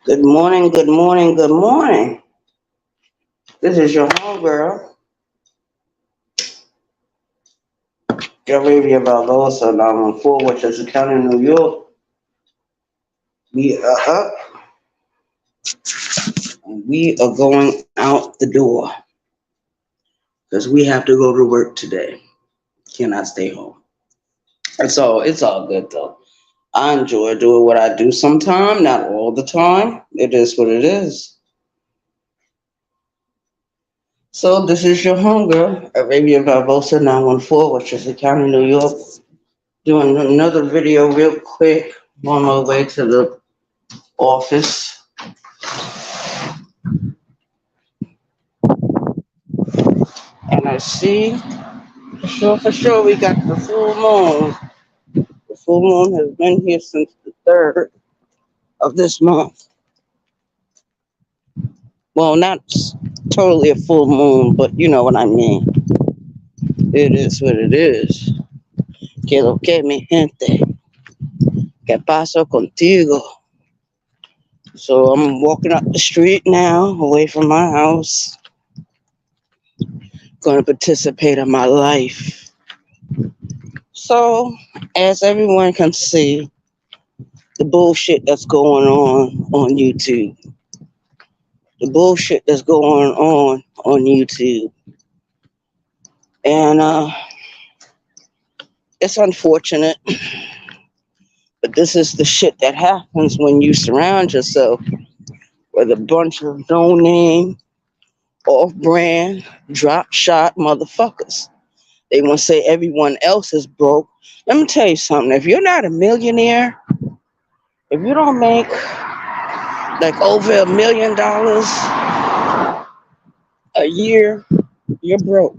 Good morning, good morning, good morning. This is your homegirl, Jaravia Barbosa, 914, Westchester County, New York. We are up and we are going out the door because we have to go to work today. Cannot stay home. It's all good though. I enjoy doing what I do sometime, not all the time. It is what it is. So this is your homegirl, Arabia Barbosa, 914, Westchester County, New York. Doing another video real quick on my way to the office. And I see, for sure, we got the full moon. The full moon has been here since the 3rd of this month. Well, not totally a full moon, but you know what I mean. It is what it is. Que lo que, mi gente? Que paso contigo? So I'm walking up the street now, away from my house. Going to participate in my life. So, as everyone can see, the bullshit that's going on YouTube. The bullshit that's going on YouTube. And it's unfortunate, but this is the shit that happens when you surround yourself with a bunch of no name, off brand, drop shot motherfuckers. They want to say everyone else is broke. Let me tell you something. If you're not a millionaire, if you don't make like over $1 million a year, you're broke.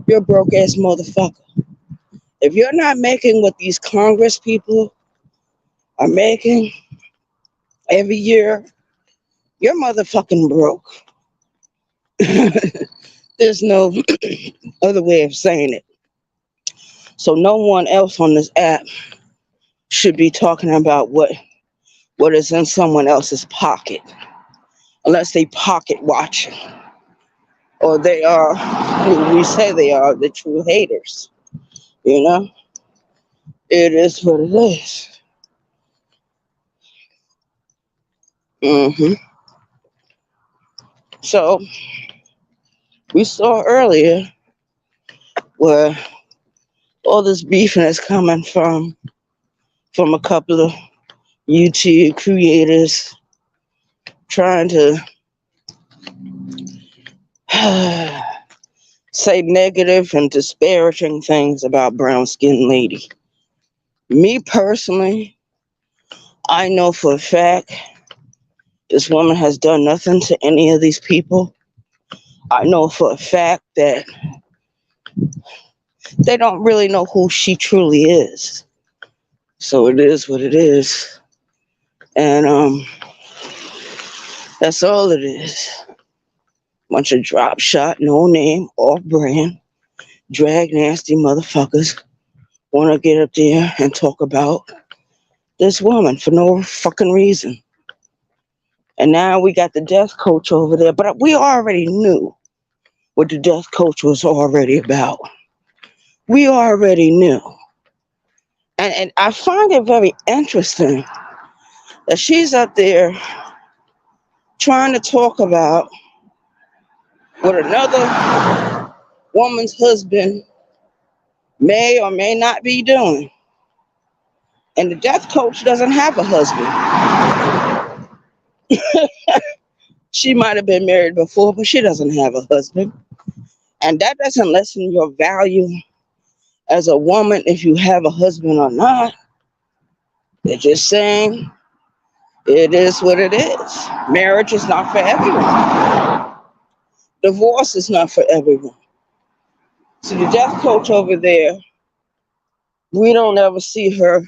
You're a broke ass motherfucker. If you're not making what these Congress people are making every year, you're motherfucking broke. There's no other way of saying it. So no one else on this app should be talking about what is in someone else's pocket, unless they pocket watching, or they are who we say they are, the true haters. You know, it is what it is. So we saw earlier where all this beefing is coming from a couple of YouTube creators trying to say negative and disparaging things about brown skinned lady. Me personally, I know for a fact this woman has done nothing to any of these people. I know for a fact that they don't really know who she truly is. So it is what it is. And that's all it is. Bunch of drop shot, no name, off brand, drag nasty motherfuckers want to get up there and talk about this woman for no fucking reason. And now we got the death coach over there, but we already knew what the death coach was already about. We already knew. And I find it very interesting that she's up there trying to talk about what another woman's husband may or may not be doing. And the death coach doesn't have a husband. She might have been married before, but she doesn't have a husband. And that doesn't lessen your value as a woman if you have a husband or not. They're just saying it is what it is. Marriage is not for everyone. Divorce is not for everyone. So the death coach over there, we don't ever see her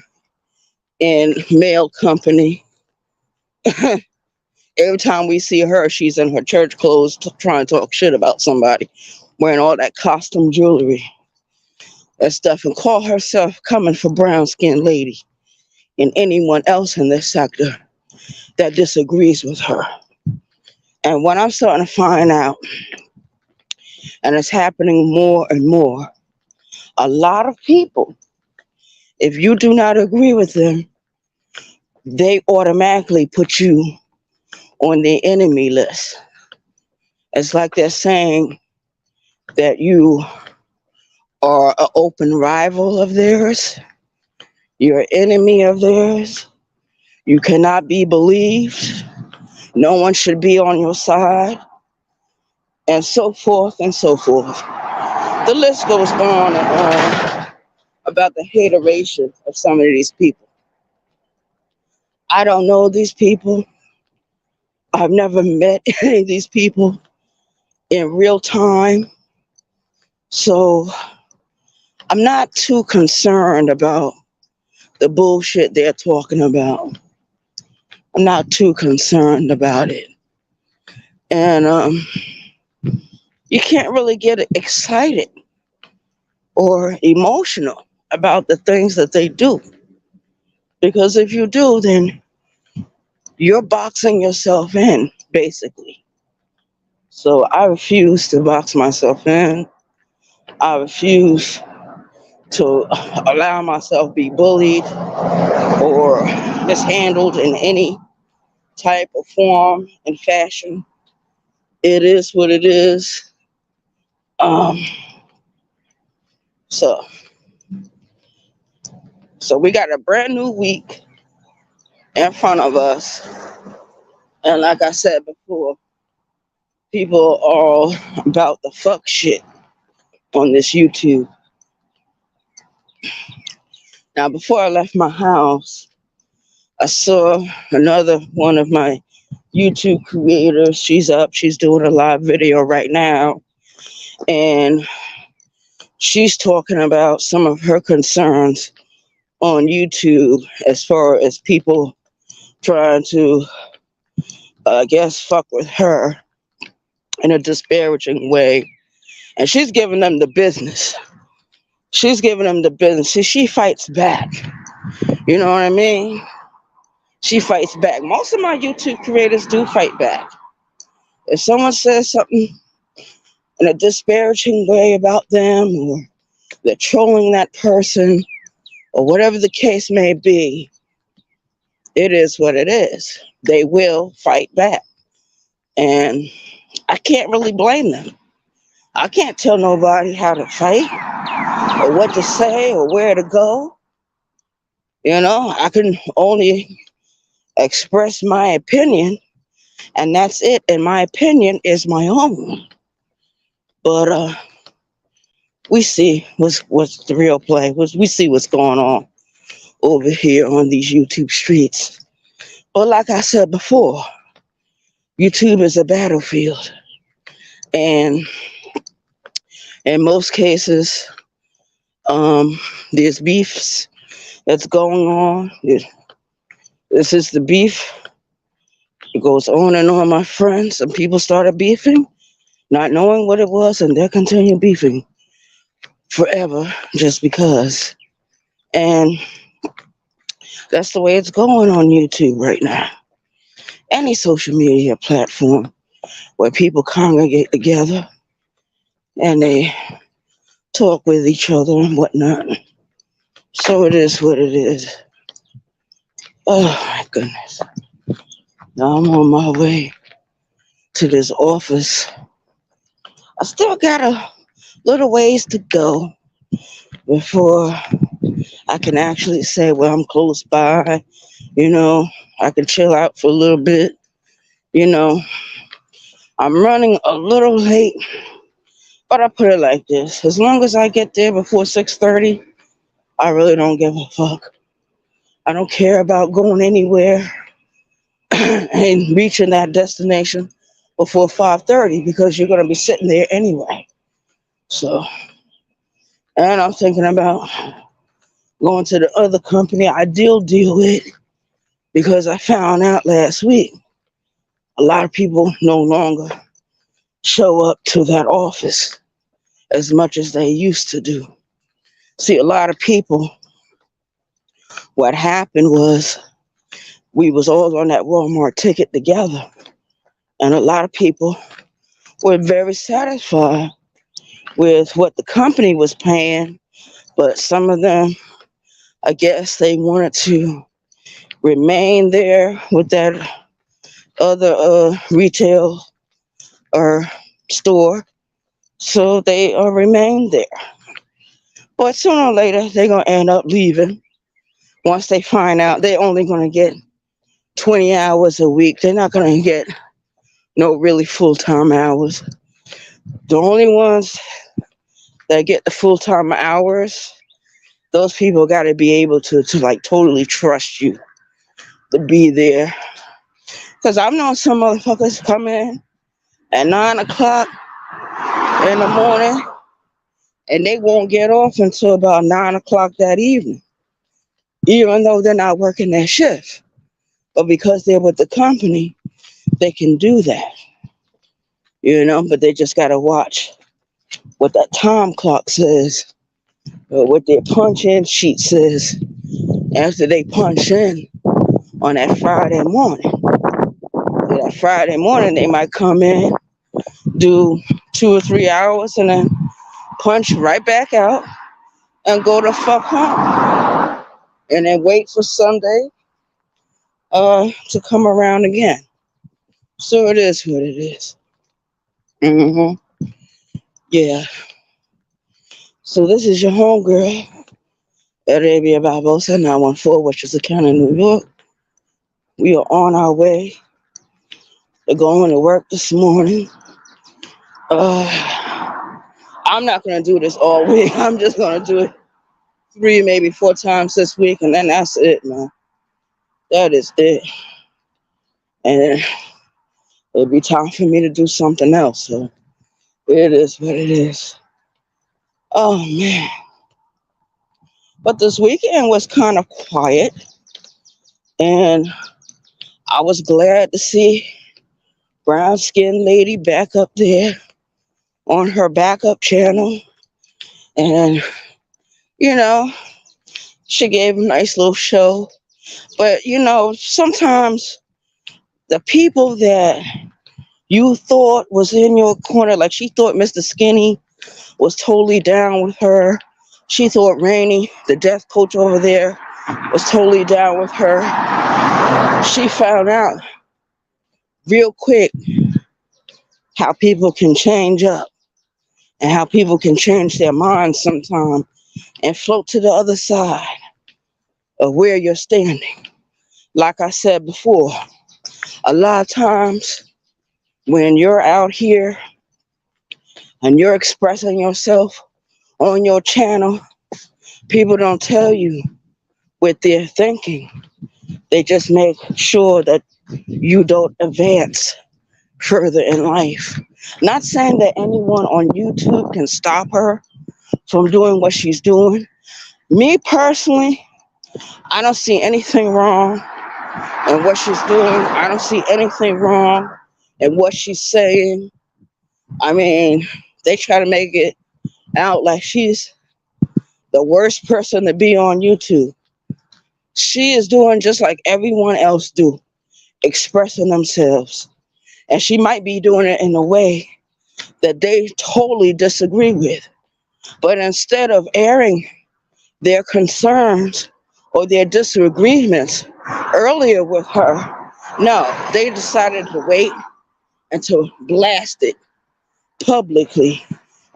in male company. Every time we see her, she's in her church clothes trying to talk shit about somebody, wearing all that costume jewelry, that stuff, and call herself coming for brown skinned lady and anyone else in this sector that disagrees with her. And what I'm starting to find out, and it's happening more and more, a lot of people, if you do not agree with them, they automatically put you on the enemy list. It's like they're saying that you are an open rival of theirs, you're an enemy of theirs, you cannot be believed, no one should be on your side, and so forth and so forth. The list goes on and on about the hateration of some of these people. I don't know these people. I've never met any of these people in real time. So I'm not too concerned about the bullshit they're talking about. I'm not too concerned about it. And you can't really get excited or emotional about the things that they do. Because if you do, then you're boxing yourself in, basically. So I refuse to box myself in. I refuse to allow myself to be bullied or mishandled in any type of form and fashion. It is what it is. Um, so, so we got a brand new week in front of us, and like I said before, people are all about the fuck shit on this YouTube. Now, before I left my house, I saw another one of my YouTube creators. She's up, she's doing a live video right now, and she's talking about some of her concerns on YouTube as far as people trying to, I guess, fuck with her in a disparaging way. And she's giving them the business. She's giving them the business. See, she fights back. You know what I mean? She fights back. Most of my YouTube creators do fight back. If someone says something in a disparaging way about them, or they're trolling that person, or whatever the case may be, it is what it is. They will fight back. And I can't really blame them. I can't tell nobody how to fight or what to say or where to go. You know, I can only express my opinion, and that's it. And my opinion is my own. But we see what's the real play. We see what's going on over here on these YouTube streets. But like I said before, YouTube is a battlefield. And in most cases, there's beefs that's going on. This is the beef. It goes on and on, my friends. Some people started beefing, not knowing what it was, and they'll continue beefing forever just because. And that's the way it's going on YouTube right now. Any social media platform where people congregate together and they talk with each other and whatnot. So it is what it is. Oh my goodness. Now I'm on my way to this office. I still got a little ways to go before I can actually say, well, I'm close by. You know, I can chill out for a little bit. You know, I'm running a little late, but I put it like this. As long as I get there before 6:30, I really don't give a fuck. I don't care about going anywhere and reaching that destination before 5:30 because you're going to be sitting there anyway. So, and I'm thinking about going to the other company I deal with because I found out last week a lot of people no longer show up to that office as much as they used to do. See, a lot of people, what happened was We was all on that Walmart ticket together. And a lot of people were very satisfied with what the company was paying, but some of them, I guess they wanted to remain there with that other retail or store, so they remained there. But sooner or later, they're gonna end up leaving once they find out they're only gonna get 20 hours a week. They're not gonna get no really full-time hours. The only ones that get the full-time hours, those people got to be able to like totally trust you to be there. Because I've known some motherfuckers come in at 9 o'clock in the morning and they won't get off until about 9 o'clock that evening, even though they're not working their shift. But because they're with the company, they can do that, but they just got to watch what that time clock says, or what their punch in sheet says after they punch in on that Friday morning. So that Friday morning, they might come in, do 2 or 3 hours, and then punch right back out and go the fuck home. And then wait for Sunday to come around again. So it is what it is. Yeah. So this is your homegirl, Arabia Barbosa, 914, Westchester County, New York. We are on our way to going to work this morning. I'm not going to do this all week. I'm just going to do it 3, maybe 4 times this week, and then that's it, man. That is it. And it'll be time for me to do something else. So it is what it is. Oh, man. But this weekend was kind of quiet, and I was glad to see Brown Skin Lady back up there on her backup channel. And, she gave a nice little show. But, sometimes the people that you thought was in your corner, like she thought Mr. Skinny was totally down with her. She thought Rainey, the death coach over there, was totally down with her. She found out real quick how people can change up and how people can change their minds sometimes and float to the other side of where you're standing. Like I said before, a lot of times when you're out here and you're expressing yourself on your channel, people don't tell you what they're thinking. They just make sure that you don't advance further in life. Not saying that anyone on YouTube can stop her from doing what she's doing. Me personally, I don't see anything wrong in what she's doing. I don't see anything wrong in what she's saying. I mean, they try to make it out like she's the worst person to be on YouTube. She is doing just like everyone else do, expressing themselves. And she might be doing it in a way that they totally disagree with. But instead of airing their concerns or their disagreements earlier with her, no, they decided to wait and to blast it publicly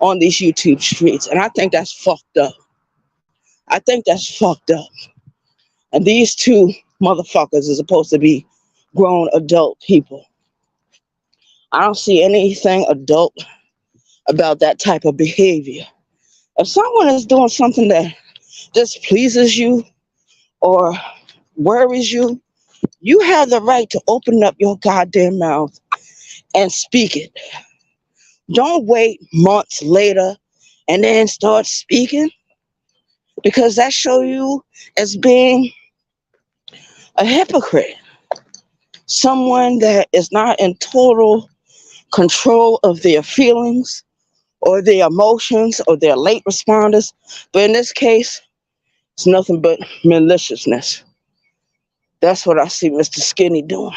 on these YouTube streets. And I think that's fucked up. I think that's fucked up. And these two motherfuckers are supposed to be grown adult people. I don't see anything adult about that type of behavior. If someone is doing something that displeases you or worries you, you have the right to open up your goddamn mouth and speak it. Don't wait months later and then start speaking, because that shows you as being a hypocrite. Someone that is not in total control of their feelings or their emotions or their late responders. But in this case, it's nothing but maliciousness. That's what I see Mr. Skinny doing.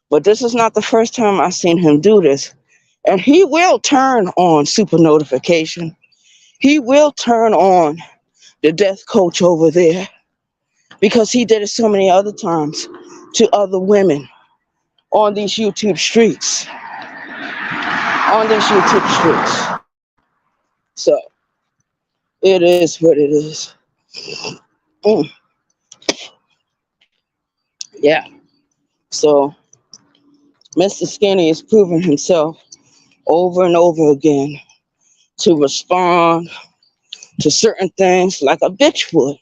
But this is not the first time I've seen him do this. And he will turn on super notification. He will turn on the death coach over there because he did it so many other times to other women on these YouTube streets. On these YouTube streets. So it is what it is. Mm. Yeah. So Mr. Skinny is proving himself over and over again to respond to certain things like a bitch would.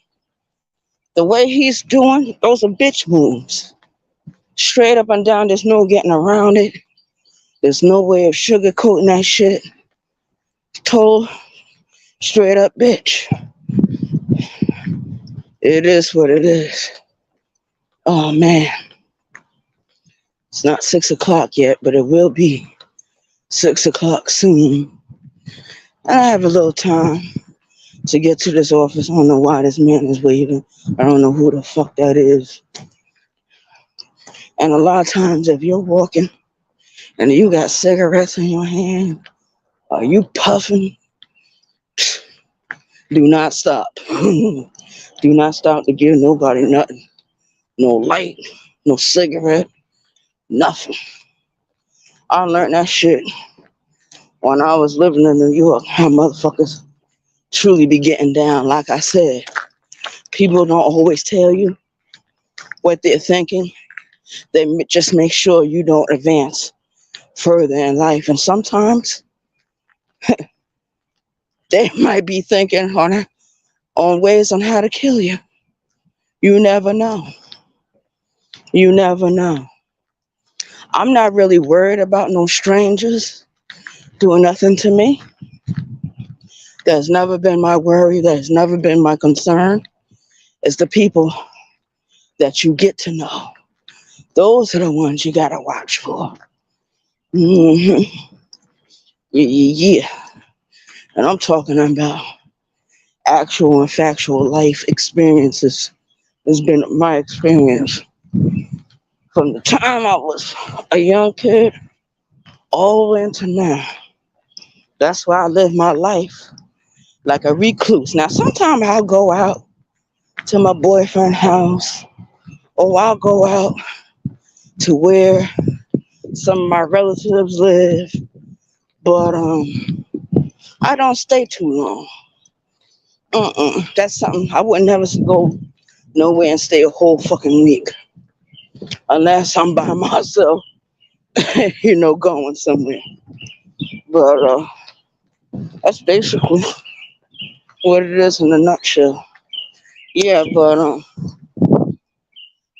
The way he's doing, those are bitch moves. Straight up and down, there's no getting around it. There's no way of sugarcoating that shit. Total straight up bitch. It is what it is. Oh man. It's not 6 o'clock yet, but it will be 6 o'clock soon. And I have a little time to get to this office. I don't know why this man is waiting. I don't know who the fuck that is. And a lot of times if you're walking and you got cigarettes in your hand, or you puffing, do not stop. Do not stop to give nobody nothing. No light, no cigarette, nothing. I learned that shit when I was living in New York. How motherfuckers truly be getting down. Like I said, people don't always tell you what they're thinking. They just make sure you don't advance further in life. And sometimes they might be thinking on ways on how to kill you. You never know. You never know. I'm not really worried about no strangers doing nothing to me. That's never been my worry. That's never been my concern. It's the people that you get to know. Those are the ones you gotta watch for. Mm-hmm. Yeah. And I'm talking about actual and factual life experiences. It's been my experience from the time I was a young kid all the way into now. That's why I live my life like a recluse. Now, sometimes I'll go out to my boyfriend's house, or I'll go out to where some of my relatives live, but I don't stay too long. That's something I would never go nowhere and stay a whole fucking week unless I'm by myself, going somewhere. But that's basically what it is in a nutshell. Yeah, but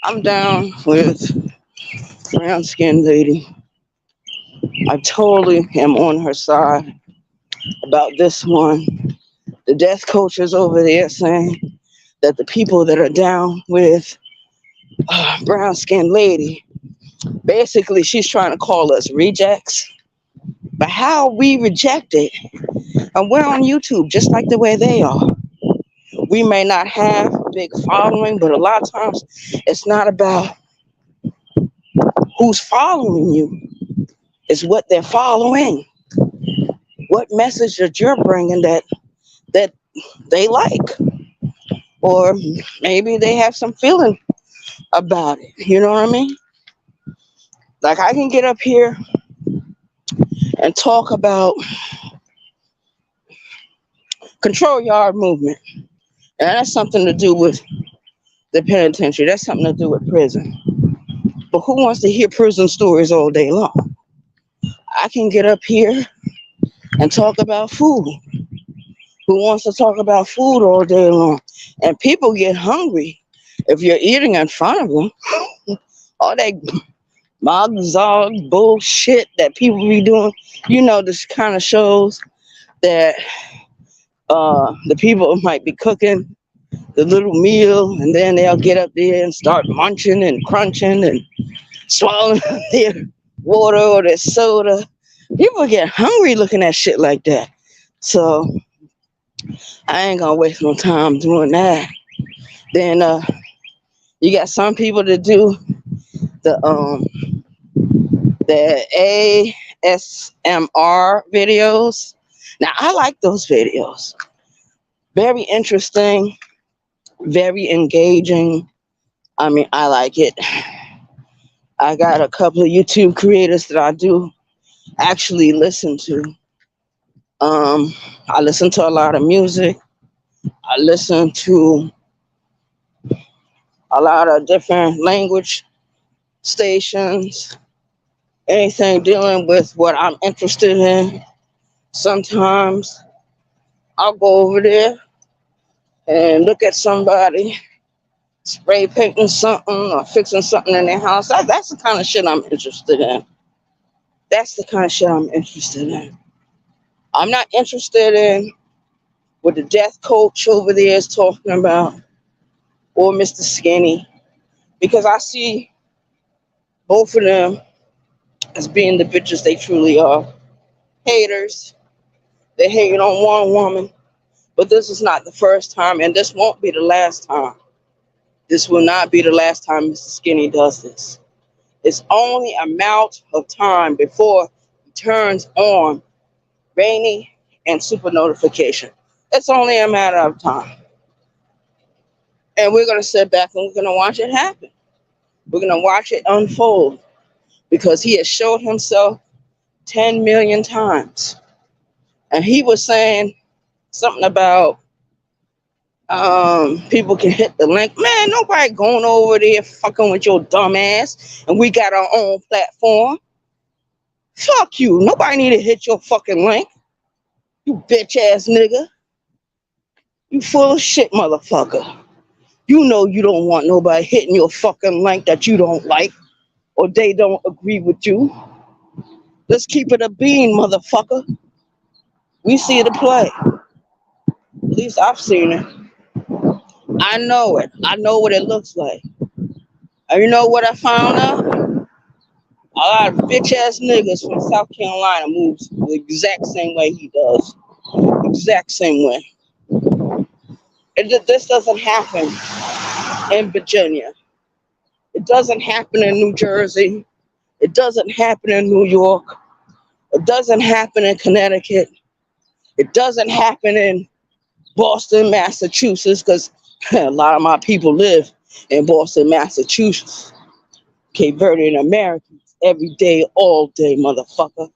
I'm down with brown skinned lady. I totally am on her side about this one. The death coach is over there saying that the people that are down with brown skinned lady, basically she's trying to call us rejects. But how we reject it, and we're on YouTube just like the way they are. We may not have a big following, but a lot of times it's not about who's following you. It's what they're following. What message that you're bringing that they like. Or maybe they have some feeling about it. You know what I mean? Like I can get up here and talk about control yard movement. And that's something to do with the penitentiary. That's something to do with prison. But who wants to hear prison stories all day long? I can get up here and talk about food. Who wants to talk about food all day long? And people get hungry if you're eating in front of them. All that Magzog bullshit that people be doing. This kind of shows that the people might be cooking the little meal and then they'll get up there and start munching and crunching and swallowing their water or their soda. People get hungry looking at shit like that. So I ain't gonna waste no time doing that. Then You got some people that do the ASMR videos. Now I like those videos. Very interesting, very engaging. I mean, I like it. I got a couple of YouTube creators that I do actually listen to. Um, I listen to a lot of music. I listen to a lot of different language stations. Anything dealing with what I'm interested in. Sometimes I'll go over there and look at somebody spray painting something or fixing something in their house. That's the kind of shit I'm interested in. That's the kind of shit I'm interested in. I'm not interested in what the death coach over there is talking about or Mr. Skinny because I see both of them as being the bitches they truly are. Haters. They're hating on one woman, but this is not the first time, and this won't be the last time. This will not be the last time Mr. Skinny does this. It's only a matter of time before he turns on Rainy and Super Notification. It's only a matter of time. And we're going to sit back and we're going to watch it happen. We're going to watch it unfold because he has showed himself 10 million times. And he was saying something about people can hit the link. Man, nobody going over there fucking with your dumb ass. And we got our own platform. Fuck you. Nobody need to hit your fucking link. You bitch ass nigga. You full of shit, motherfucker. You know you don't want nobody hitting your fucking link that you don't like or they don't agree with you. Let's keep it a bean, motherfucker. We see the play. At least I've seen it. I know it. I know what it looks like. And you know what I found out? A lot of bitch ass niggas from South Carolina moves the exact same way he does. Exact same way. This doesn't happen in Virginia. It doesn't happen in New Jersey. It doesn't happen in New York. It doesn't happen in Connecticut. It doesn't happen in Boston, Massachusetts, because a lot of my people live in Boston, Massachusetts. Cape Verdean Americans, every day, all day, motherfucker.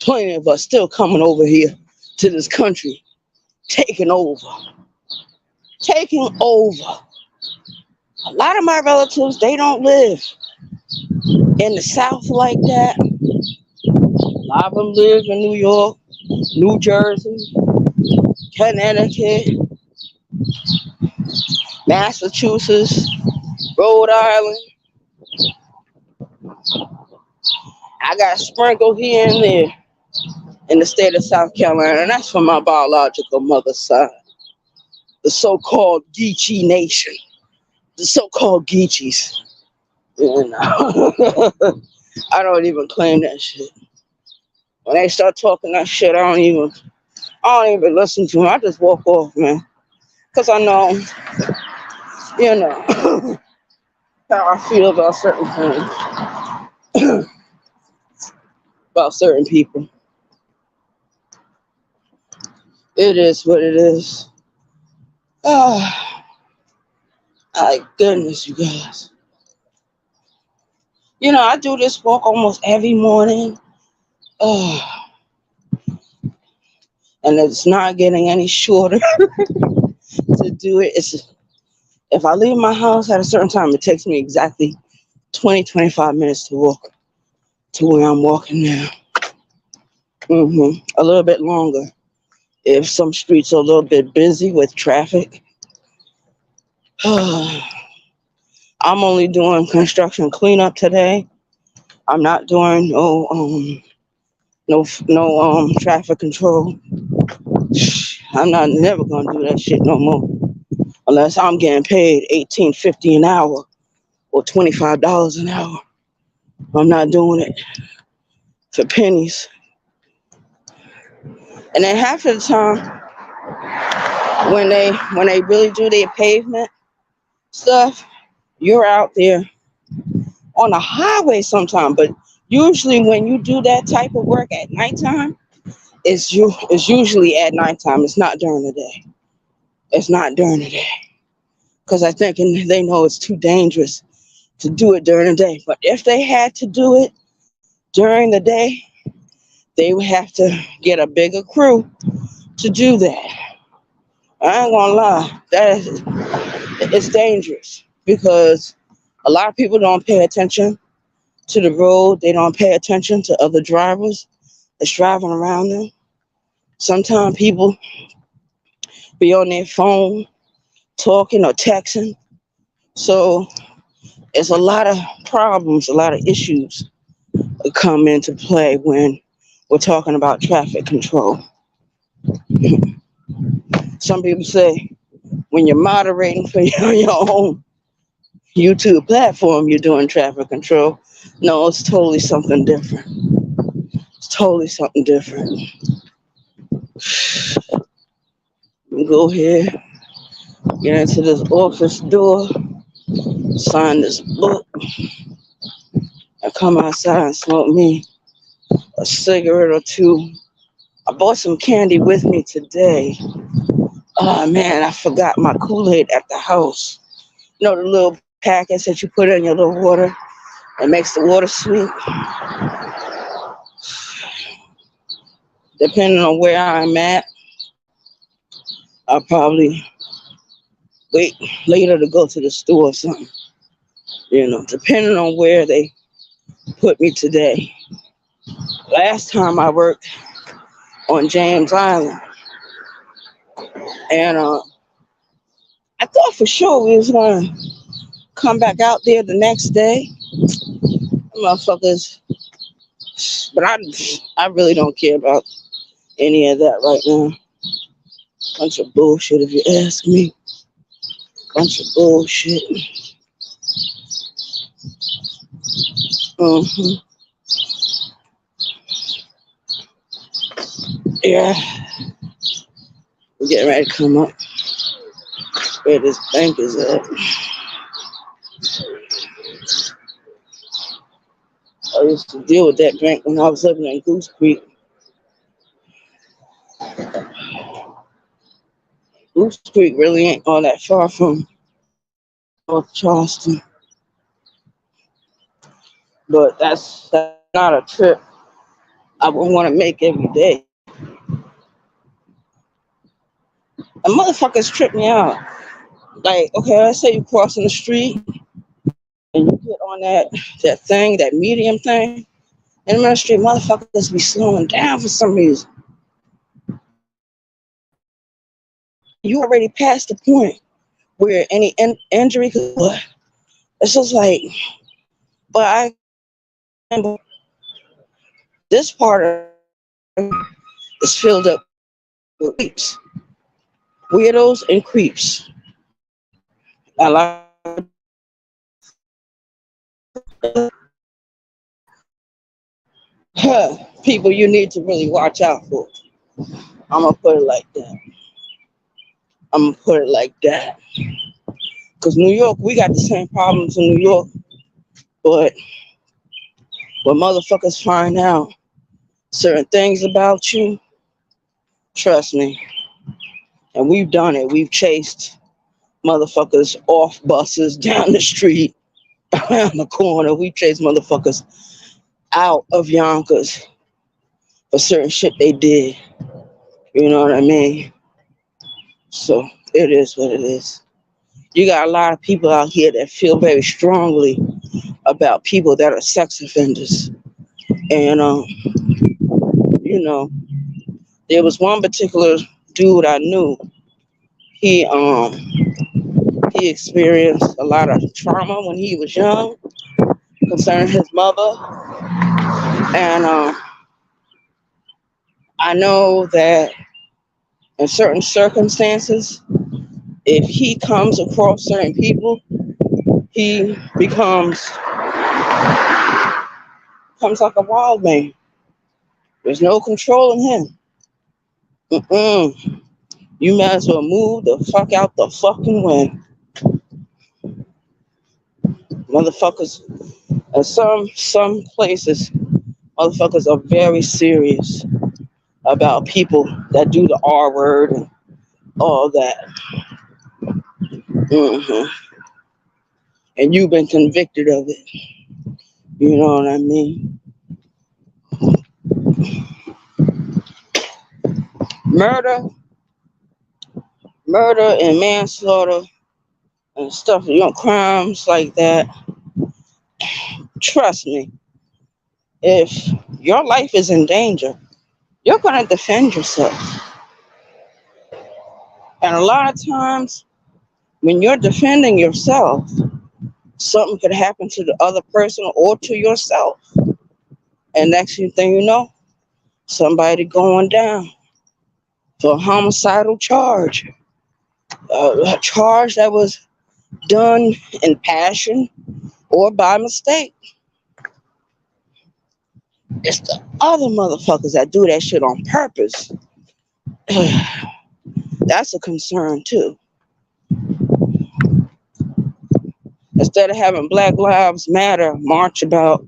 Plenty of us still coming over here to this country, taking over. Taking over. A lot of my relatives, they don't live in the South like that. A lot of them live in New York, New Jersey, Connecticut, Massachusetts, Rhode Island. I got sprinkled here and there in the state of South Carolina, and that's from my biological mother's side. The so-called Geechee Nation. The so-called Geechees. You know. I don't even claim that shit. When they start talking that shit, I don't even listen to them. I just walk off, man. Because I know, you know, how I feel about certain things. About certain people. It is what it is. Oh, my goodness, you guys. You know, I do this walk almost every morning. Oh, and it's not getting any shorter to do it. If I leave my house at a certain time, it takes me exactly 25 minutes to walk to where I'm walking now. A little bit longer. If some streets are a little bit busy with traffic. I'm only doing construction cleanup today. I'm not doing no traffic control. I'm not never gonna do that shit no more. Unless I'm getting paid $18.50 an hour or $25 an hour. I'm not doing it for pennies. And then half of the time when they really do their pavement stuff, You're out there on a highway sometime, but usually when you do that type of work at nighttime, it's usually at nighttime. It's not during the day. It's not during the day because I think they know it's too dangerous to do it during the day. But if they had to do it during the day, they would have to get a bigger crew to do that. I ain't gonna lie, it's dangerous because a lot of people don't pay attention to the road. They don't pay attention to other drivers that's driving around them. Sometimes people be on their phone talking or texting. So it's a lot of problems, a lot of issues that come into play when we're talking about traffic control. Some people say when you're moderating for your own YouTube platform, you're doing traffic control. No, it's totally something different. It's totally something different. Go ahead, get into this office door, sign this book, and come outside and smoke me a cigarette or two. I bought some candy with me today. Oh man, I forgot my Kool-Aid at the house. You know the little packets that you put in your little water that makes the water sweet? Depending on where I'm at, I'll probably wait later to go to the store or something. Depending on where they put me today. Last time I worked on James Island, and I thought for sure we was gonna come back out there the next day, motherfuckers. But I really don't care about any of that right now. Bunch of bullshit, if you ask me. Bunch of bullshit. hmm Yeah, we're getting ready to come up where this bank is at. I used to deal with that bank when I was living in Goose Creek. Goose Creek really ain't all that far from North Charleston, but that's not a trip I would want to make every day. And motherfuckers trip me out. Like, okay, let's say you're crossing the street and you get on that thing, that medium thing. In the middle of the street, motherfuckers be slowing down for some reason. You already passed the point where any injury could. It's just like, but I remember this part of is filled up with creeps, weirdos and creeps. A lot of people you need to really watch out for. I'm gonna put it like that. I'm gonna put it like that. Cause New York, we got the same problems in New York, but when motherfuckers find out certain things about you, trust me, and we've done it. We've chased motherfuckers off buses, down the street, around the corner. We chased motherfuckers out of Yonkers for certain shit they did. You know what I mean? So it is what it is. You got a lot of people out here that feel very strongly about people that are sex offenders. And, there was one particular dude I knew. He, he experienced a lot of trauma when he was young concerning his mother. And I know that in certain circumstances, if he comes across certain people, he becomes like a wild man. There's no controlling him. You might as well move the fuck out the fucking way. Motherfuckers, and some places, motherfuckers are very serious about people that do the R word and all that. hmm And you've been convicted of it. You know what I mean? Murder, murder and manslaughter and stuff, crimes like that. Trust me, if your life is in danger, you're gonna defend yourself. And a lot of times, when you're defending yourself, something could happen to the other person or to yourself. And next thing you know, somebody going down for a homicidal charge, a charge that was done in passion or by mistake. It's the other motherfuckers that do that shit on purpose. That's a concern too. Instead of having Black Lives Matter march about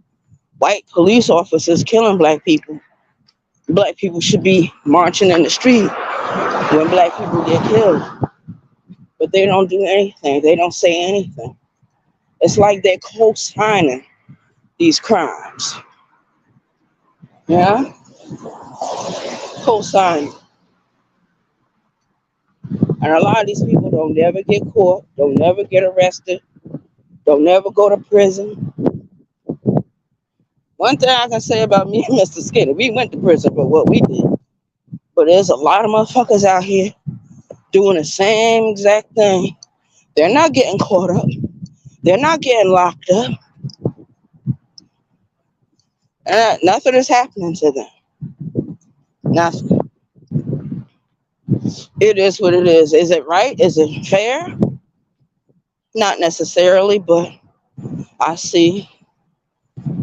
white police officers killing black people should be marching in the street when black people get killed. But they don't do anything. They don't say anything. It's like they're co-signing these crimes. Yeah? Co-signing. And a lot of these people don't never get caught, don't never get arrested, don't never go to prison. One thing I can say about me and Mr. Skinner, we went to prison for what we did. But there's a lot of motherfuckers out here doing the same exact thing. They're not getting caught up. They're not getting locked up. And nothing is happening to them. Nothing. It is what it is. Is it right? Is it fair? Not necessarily, but I see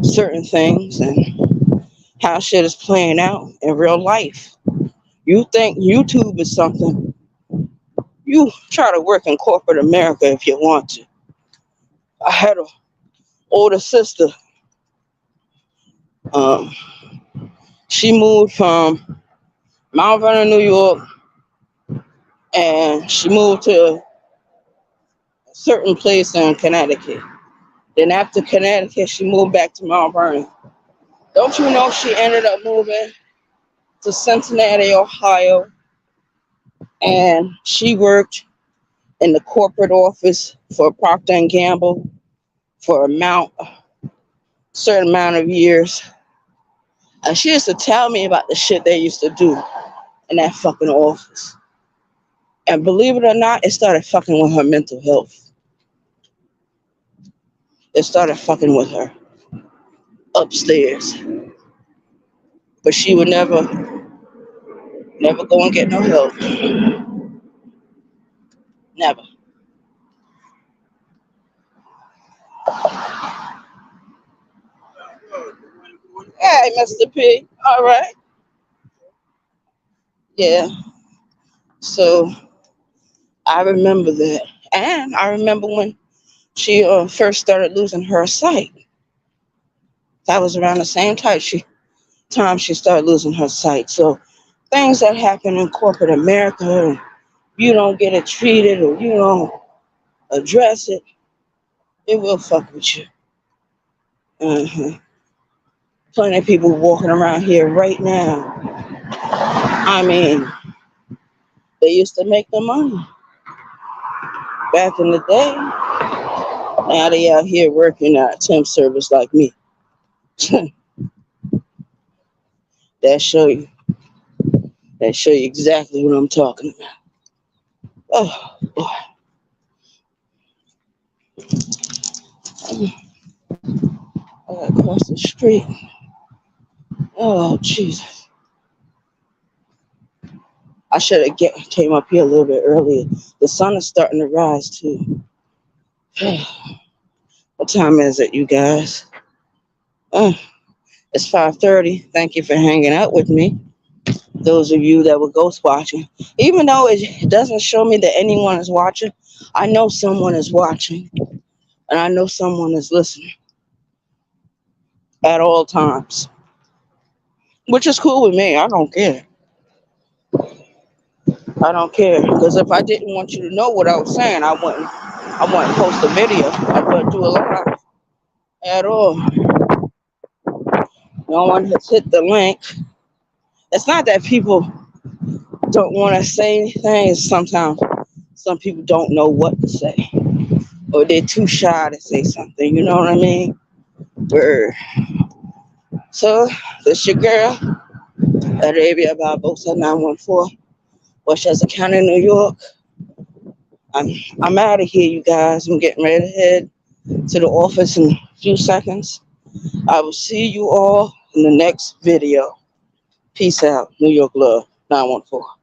certain things and how shit is playing out in real life. You think YouTube is something? You try to work in corporate America if you want to. I had an older sister. She moved from Mount Vernon, New York, and she moved to a certain place in Connecticut. Then after Connecticut, she moved back to Mount Vernon. Don't you know she ended up moving to Cincinnati, Ohio, and she worked in the corporate office for Procter and Gamble for certain amount of years. And she used to tell me about the shit they used to do in that fucking office. And believe it or not, it started fucking with her mental health. It started fucking with her upstairs. But she would never go and get no help. Never. Hey, Mr. P. All right. Yeah. So I remember that. And I remember when she first started losing her sight. That was around the same time she started losing her sight. So things that happen in corporate America, and you don't get it treated or you don't address it, it will fuck with you. Uh-huh. Plenty of people walking around here right now. I mean, they used to make the money back in the day. Now they out here working at temp service like me. That show you. That show you exactly what I'm talking about. Oh boy. I gotta cross the street. Oh Jesus. I should have came up here a little bit earlier. The sun is starting to rise too. What time is it, you guys? It's 5:30. Thank you for hanging out with me. Those of you that were ghost watching. Even though it doesn't show me that anyone is watching, I know someone is watching. And I know someone is listening at all times, which is cool with me. I don't care. I don't care. Because if I didn't want you to know what I was saying, I wouldn't post a video. I wouldn't do a live at all. No one has hit the link. It's not that people don't want to say anything. It's sometimes some people don't know what to say. Or they're too shy to say something. You know what I mean? Word. So, this your girl, Arabia Barbosa 914, Westchester County, New York. I'm out of here, you guys. I'm getting ready to head to the office in a few seconds. I will see you all in the next video. Peace out. New York love. 914.